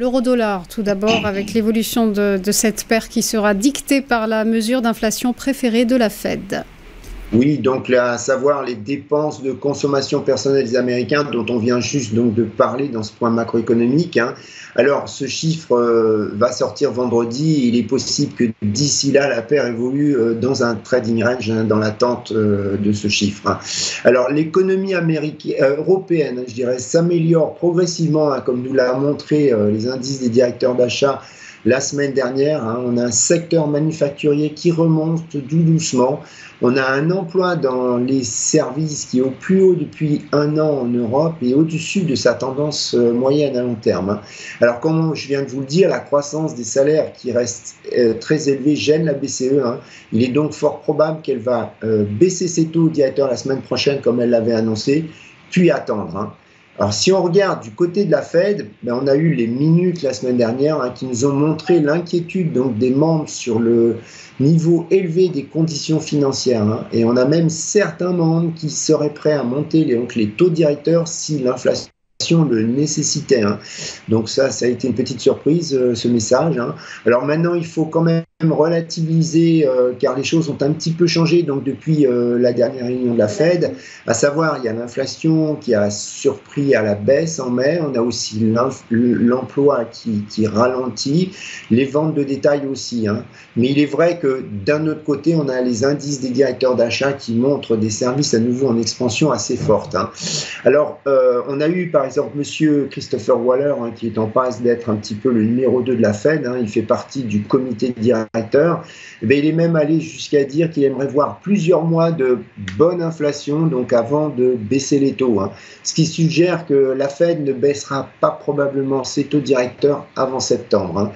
L'euro-dollar, tout d'abord, avec l'évolution de cette paire qui sera dictée par la mesure d'inflation préférée de la Fed. Oui, donc là, à savoir les dépenses de consommation personnelle des Américains dont on vient juste donc de parler dans ce point macroéconomique, hein. Alors, ce chiffre va sortir vendredi. Il est possible que d'ici là, la paire évolue dans un trading range, hein, dans l'attente de ce chiffre, hein. Alors, l'économie européenne, je dirais, s'améliore progressivement, hein, comme nous l'a montré les indices des directeurs d'achat la semaine dernière, hein. On a un secteur manufacturier qui remonte tout doucement. On a un emploi dans les services qui est au plus haut depuis un an en Europe et au-dessus de sa tendance moyenne à long terme, hein. Alors, comme je viens de vous le dire, la croissance des salaires qui reste très élevée gêne la BCE, hein. Il est donc fort probable qu'elle va baisser ses taux directeurs la semaine prochaine, comme elle l'avait annoncé, puis attendre, hein. Alors, si on regarde du côté de la Fed, ben, on a eu les minutes la semaine dernière, hein, qui nous ont montré l'inquiétude donc des membres sur le niveau élevé des conditions financières, hein, et on a même certains membres qui seraient prêts à monter les taux directeurs si l'inflation le nécessitait, hein. Donc ça a été une petite surprise, ce message, hein. Alors maintenant, il faut quand même relativiser, car les choses ont un petit peu changé donc depuis la dernière réunion de la Fed, à savoir il y a l'inflation qui a surpris à la baisse en mai, on a aussi l'emploi qui ralentit, les ventes de détail aussi, hein. Mais il est vrai que d'un autre côté, on a les indices des directeurs d'achat qui montrent des services à nouveau en expansion assez forte, hein. Alors, on a eu par exemple monsieur Christopher Waller, hein, qui est en passe d'être un petit peu le numéro 2 de la Fed, hein. Il fait partie du comité de directeur. Eh bien, il est même allé jusqu'à dire qu'il aimerait voir plusieurs mois de bonne inflation, donc avant de baisser les taux, hein. Ce qui suggère que la Fed ne baissera pas probablement ses taux directeurs avant septembre, hein.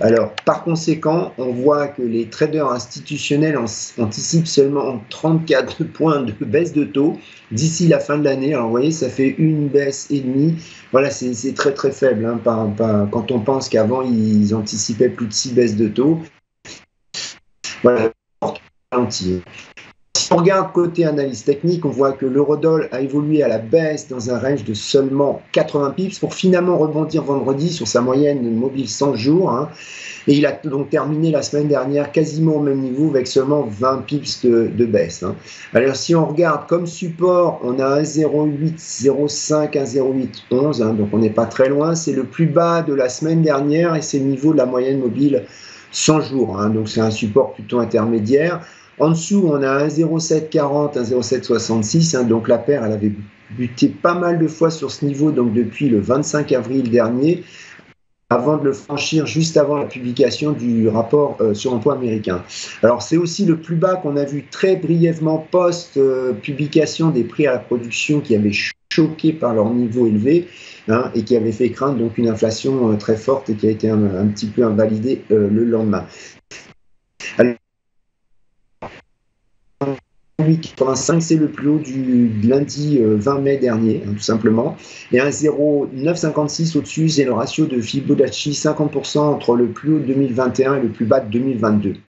Alors, par conséquent, on voit que les traders institutionnels anticipent seulement 34 points de baisse de taux d'ici la fin de l'année. Alors, vous voyez, ça fait une baisse et demie. Voilà, c'est très très faible, hein, quand on pense qu'avant, ils anticipaient plus de 6 baisses de taux. Voilà, si on regarde côté analyse technique, on voit que l'eurodoll a évolué à la baisse dans un range de seulement 80 pips pour finalement rebondir vendredi sur sa moyenne mobile 100 jours, hein. Et il a donc terminé la semaine dernière quasiment au même niveau avec seulement 20 pips de baisse, hein. Alors si on regarde comme support, on a 1,0805, 1,0811, hein, donc on n'est pas très loin. C'est le plus bas de la semaine dernière et c'est le niveau de la moyenne mobile 100 jours, hein, donc c'est un support plutôt intermédiaire. En dessous, on a 1,0740, 1,0766, hein, donc la paire, elle avait buté pas mal de fois sur ce niveau, donc depuis le 25 avril dernier, avant de le franchir juste avant la publication du rapport sur l'emploi américain. Alors, c'est aussi le plus bas qu'on a vu très brièvement post-publication des prix à la production qui avaient choqué par leur niveau élevé, hein, et qui avait fait craindre donc une inflation très forte et qui a été un petit peu invalidée le lendemain. Alors, 8,85, c'est le plus haut du lundi 20 mai dernier, hein, tout simplement. Et un 0,956 au-dessus, c'est le ratio de Fibonacci 50% entre le plus haut de 2021 et le plus bas de 2022.